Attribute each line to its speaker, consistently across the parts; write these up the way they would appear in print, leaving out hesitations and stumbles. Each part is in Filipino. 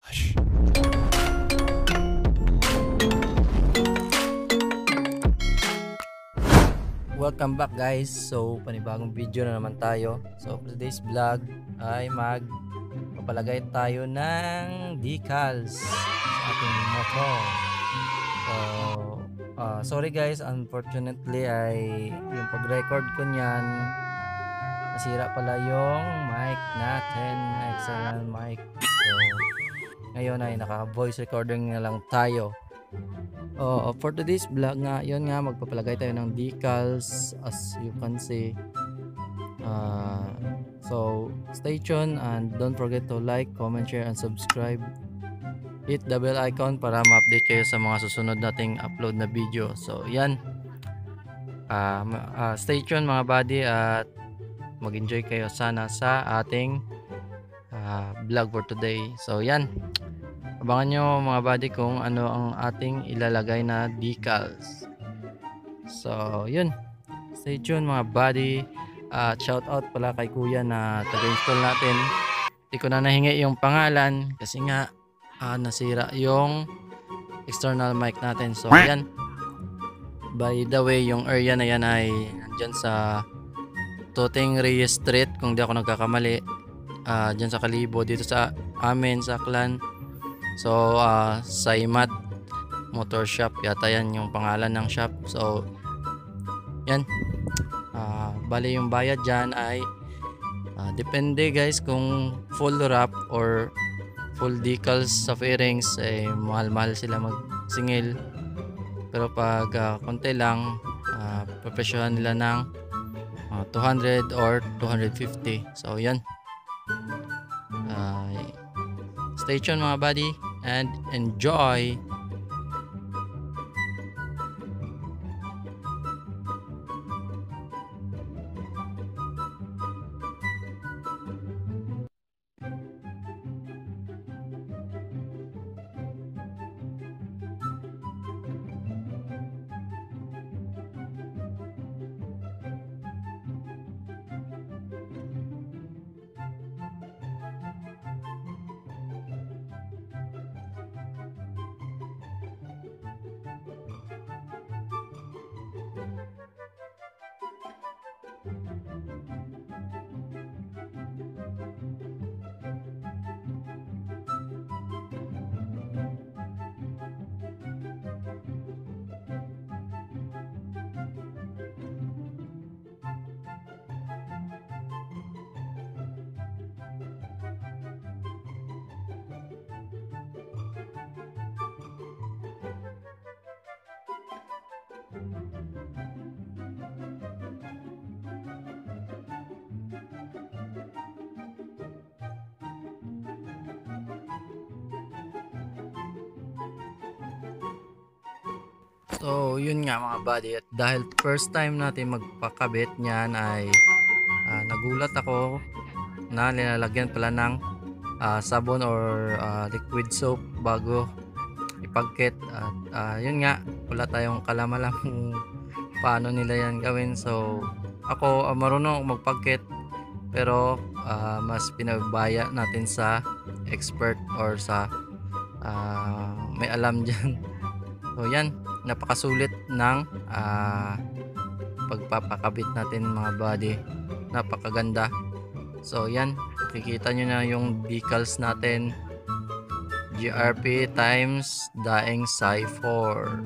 Speaker 1: Welcome back guys. So panibagong video na naman tayo. So for today's vlog ay magpapalagay tayo ng decals sa ating motor. So sorry guys, unfortunately ay yung pag-record ko niyan nasira pala yung mic natin, external mic. So ngayon ay naka voice recording na lang tayo. For today's vlog nga, yun nga, magpapalagay tayo ng decals as you can see. So stay tuned and don't forget to like, comment, share, and subscribe. Hit the bell icon para ma-update kayo sa mga susunod nating upload na video. So yan, stay tuned mga buddy at mag-enjoy kayo sana sa ating vlog for today. So yan, abangan nyo mga buddy kung ano ang ating ilalagay na decals. So yun, stay tuned mga buddy. Shout out pala kay kuya na taga-install natin. Hindi ko na nahingi yung pangalan kasi nga nasira yung external mic natin. So yan, by the way, yung area na yan ay nandyan sa Toting Reyes Street kung di ako nagkakamali, dyan sa Kalibo, dito sa amin sa Aklan. So Saimat Motor Shop yata yan yung pangalan ng shop. So yan, bali yung bayad dyan ay depende guys kung full wrap or full decals sa fairings, mahal-mahal sila magsingil. Pero pag konti lang, presyohan nila ng 200 or 250. So yan, stay tuned mga buddy and enjoy. So yun nga mga buddy, at dahil first time natin magpakabit niyan ay nagulat ako na nilalagyan pala ng sabon or liquid soap bago ipagkit. At yun nga, wala tayong kalamalang paano nila yan gawin. So ako marunong magpagkit, pero mas pinabaya natin sa expert or sa may alam dyan. So yan, napakasulit ng pagpapakabit natin mga buddy, napakaganda. So yan, makikita nyo na yung decals natin, GRP times Daeng Sai 4.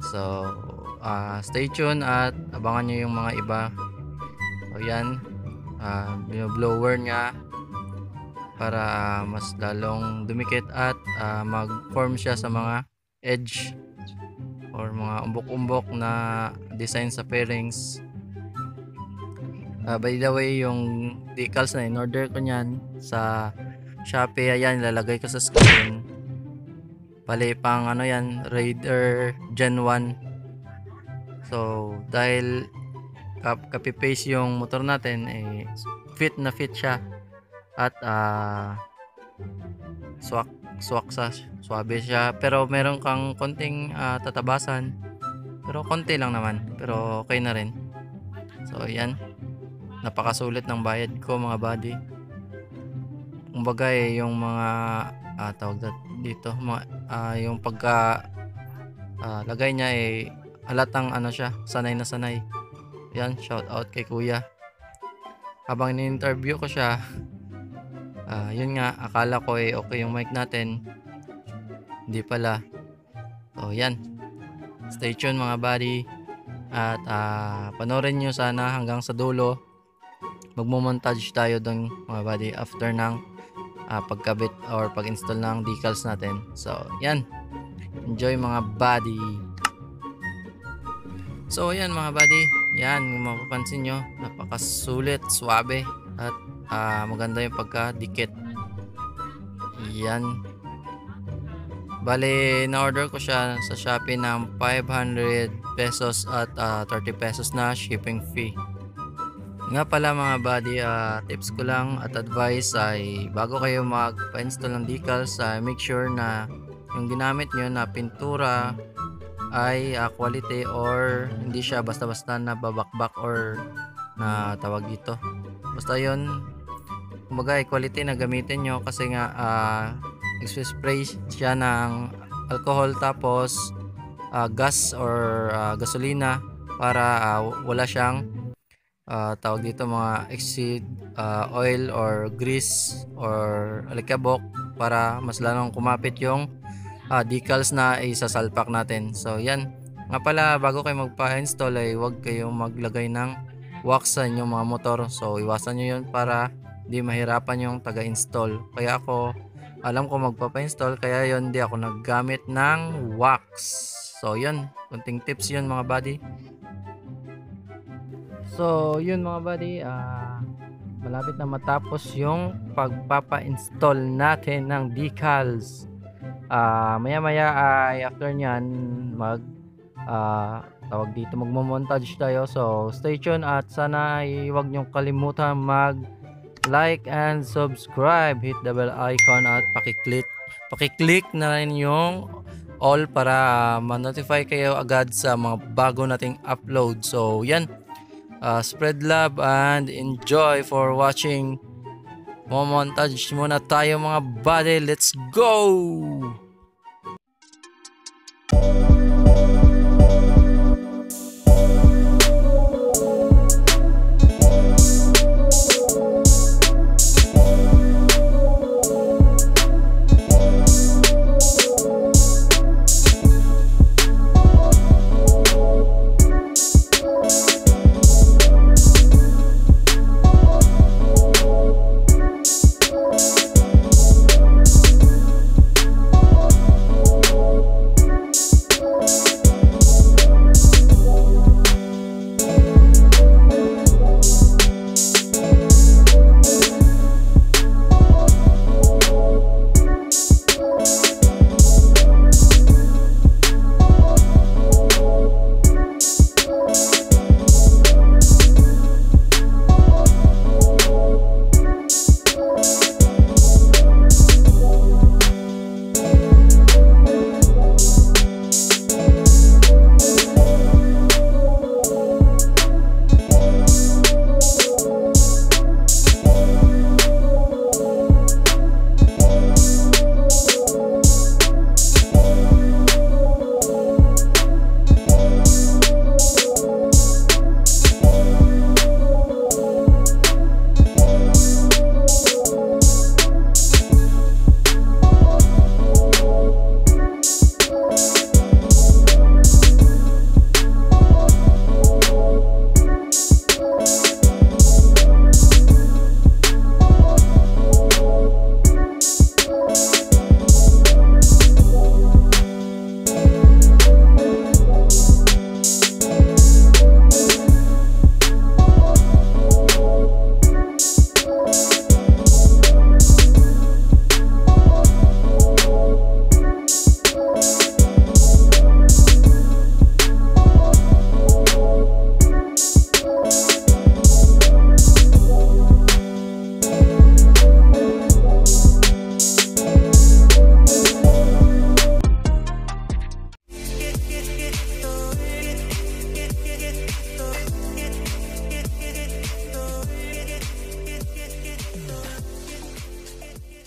Speaker 1: So stay tuned at abangan nyo yung mga iba. So yan, binoblower nya para mas lalong dumikit at mag-form siya sa mga edge or mga umbok-umbok na design sa fairings. By the way, yung decals na in-order ko nyan sa Shopee, ayan, lalagay ko sa screen. Bali pang ano yan, Raider Gen 1. So dahil copy-paste yung motor natin, fit na fit siya at swabe siya, pero meron kang konting tatabasan, pero konti lang naman, pero okay na rin. So yan, napakasulit ng bayad ko mga buddy. kumbaga yung mga tawag dito mga yung pagka lagay niya halatang ano siya, sanay na sanay. Yan, shout out kay kuya. Habang ni-interview ko siya, yun nga, akala ko okay yung mic natin, hindi pala. So yan, stay tuned mga buddy, at panoorin nyo sana hanggang sa dulo. Magmo-montage tayo dun mga buddy after ng pagkabit or pag-install ng decals natin. So yan, enjoy mga buddy. So ayan mga buddy, yan kung mapapansin nyo, napakasulit, swabe, at maganda yung pagkadikit. Yan, bali na-order ko siya sa Shopee ng 500 pesos at 30 pesos na shipping fee. Nga pala mga buddy, tips ko lang at advice ay bago kayo magpa-install ng decals, make sure na yung ginamit nyo na pintura ay quality or hindi siya basta-basta na babakbak or na tawag dito. Basta yun, kumbaga quality na gamitin nyo, kasi nga spray siya ng alcohol tapos gas or gasolina para wala siyang tawag dito mga exceed oil or grease or alikabok, para mas lalong kumapit yung decals na isasalpak natin. So yan nga pala, bago kayo magpa-install ay huwag kayong maglagay ng wax sa inyong mga motor. So iwasan nyo yun para di mahirapan yung taga-install. Kaya ako, alam ko magpapa-install, kaya yun di ako naggamit ng wax. So yun, kunting tips yun mga buddy. So yun mga buddy, malapit na matapos yung pagpapa-install natin ng decals. Maya maya ay after nyan tawag dito, magmo-montage tayo. So stay tuned, at sana ay huwag nyong kalimutan mag like and subscribe, hit the bell icon at pakiclick na rin yung all para ma-notify kayo agad sa mga bago nating upload. So yan, spread love and enjoy for watching. Montage muna tayo mga buddy, let's go!